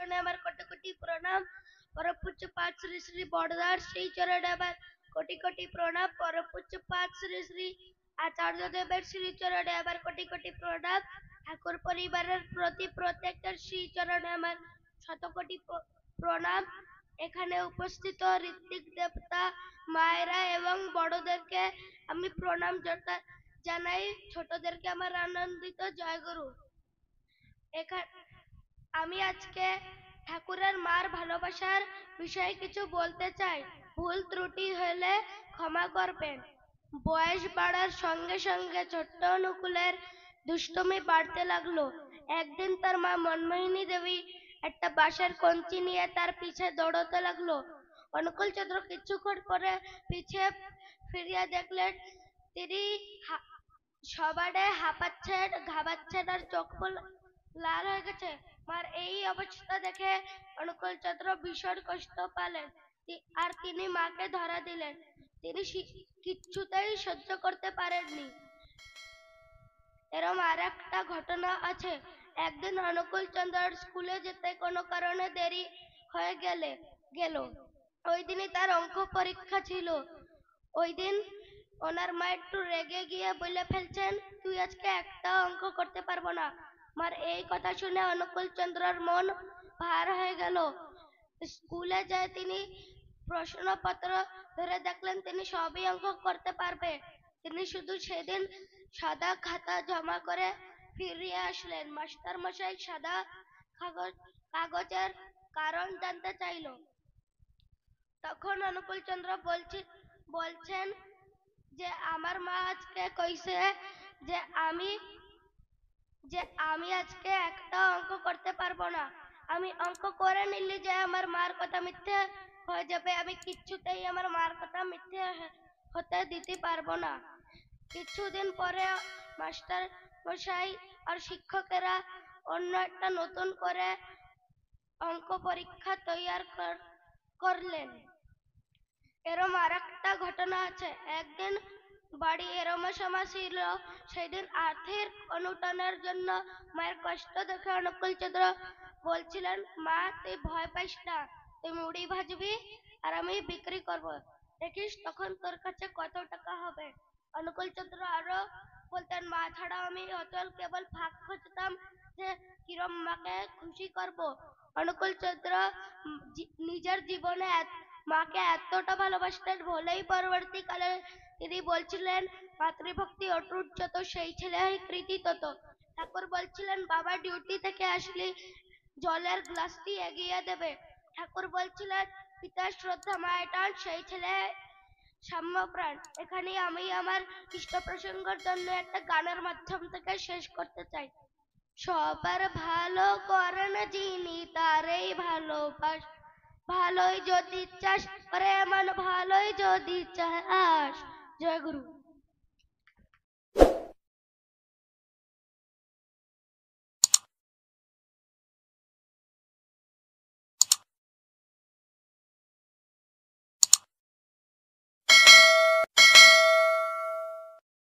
চরণে আমার কোটি কোটি প্রণাম। পরমপূজ্যপাদ শ্রী শ্রী বড়দার সেই চরণে আমার কোটি কোটি প্রণাম। পরমপূজ্যপাদ শ্রী শ্রী আচার্য দেবের শ্রী চরণে আমার কোটি কোটি প্রণাম। ঠাকুর পরিবারের প্রতি প্রত্যেকের শ্রী চরণে আমার শতকোটি প্রণাম। এখানে উপস্থিত ঋত্বিক দেবতা মায়েরা এবং বড়দেরকে আমি প্রণাম জানাই, ছোটদেরকে আমার আনন্দিত জয়গুরু। আমি আজকে ঠাকুরের মার ভালোবাসার বিষয়ে কিছু বলতে চাই। ভুল ত্রুটি হলে ক্ষমা করবেন। বয়স বাড়ার সঙ্গে সঙ্গে ছোট্ট অনুকূলের দুষ্টুমি বাড়তে লাগলো। একদিন তার মা মনমোহিনী দেবী একটা বাঁশের কঞ্চি নিয়ে তার পিছে দৌড়তে লাগলো। অনুকূল চন্দ্র কিছুক্ষণ পরে পিছে ফিরিয়ে দেখলেন তিনি সবারে হাঁপাচ্ছেন, ঘামাচ্ছেন আর চোখ লাল হয়ে গেছে। মার এই অবস্থা দেখে অনুকূল চন্দ্র ভীষণ কষ্ট পেলেন আর তিনি মাকে ধরা দিলেন। তিনি কিছুতেই সহ্য করতে পারেননি। এরম আর একটা ঘটনা আছে। একদিন অনুকূল চন্দ্র স্কুলে যেতে কোনো কারণে দেরি হয়ে গেল। ওই দিনই তার অঙ্ক পরীক্ষা ছিল। ওই দিন ওনার মা একটু রেগে গিয়ে বলে ফেলছেন, তুই আজকে একটা অঙ্ক করতে পারবো না। মার এই কথা শুনে অনুকূল চন্দ্রর মন ভার হয়ে গেল। স্কুলে যায় তিনি প্রশ্নপত্র ধরে দেখলেন তিনি সবই অঙ্ক করতে পারবে। তিনি শুধু সেদিন সাদা খাতা জমা করে ফিরিয়ে আসলেন। মাস্টার মশাই সাদা কাগজের কারণ জানতে চাইল। তখন অনুকূল চন্দ্র বলছেন যে আমার মা আজকে কইছে যে আমি আজকে একটা অঙ্ক করতে পারবো না। আমি অঙ্ক করে নিলি যে আমার মার কথা মিথ্যে হয়ে যাবে। আমি কিছুতেই আমার মার কথা মিথ্যে হতে দিতে পারবো না। কিছুদিন পরে মাস্টার মশাই আর শিক্ষকেরা অন্য একটা নতুন করে অঙ্ক পরীক্ষা তৈয়ার করলেন। এরম আর একটা ঘটনা আছে। একদিন বাড়ি এরম সময় ছিল, সেদিন আর্থিক অনুদানের জন্য মায়ের কষ্ট দেখে অনুকূল চন্দ্র বলছিলেন, মা তুই ভয় পাইস না, তুই মুড়ি ভাজবি আর আমি বিক্রি করব, দেখিস তখন তোর কাছে কত টাকা হবে। অনুকূল চন্দ্র আরো বলতেন, মা ছাড়া আমি অচল, কেবল ফাঁক খুঁজতাম যে কিরম মাকে খুশি করব। অনুকূল চন্দ্র নিজের জীবনে মাকে এতটা ভালোবাসতেন বলেই পরবর্তীকালে তিনি বলছিলেন, মাতৃভক্তি অটুট যত সেই ছেলে কৃতি তত। ঠাকুর বলছিলেন, বাবা ডিউটি থেকে আসলে জলের গ্লাসটি এগিয়ে দেবে। ঠাকুর বলছিলেন, পিতার শ্রদ্ধা মায়ের টান সেই ছেলে সাম্যপ্রাণ। এখানে আমি আমার ইষ্ট প্রসঙ্গের জন্য একটা গানের মাধ্যম থেকে শেষ করতে চাই। সবার ভালো করেন যিনি তারেই ভালোবাস, ভালোই যদি চাস, প্রেমান ভালোই যদি চাস। জয় গুরু।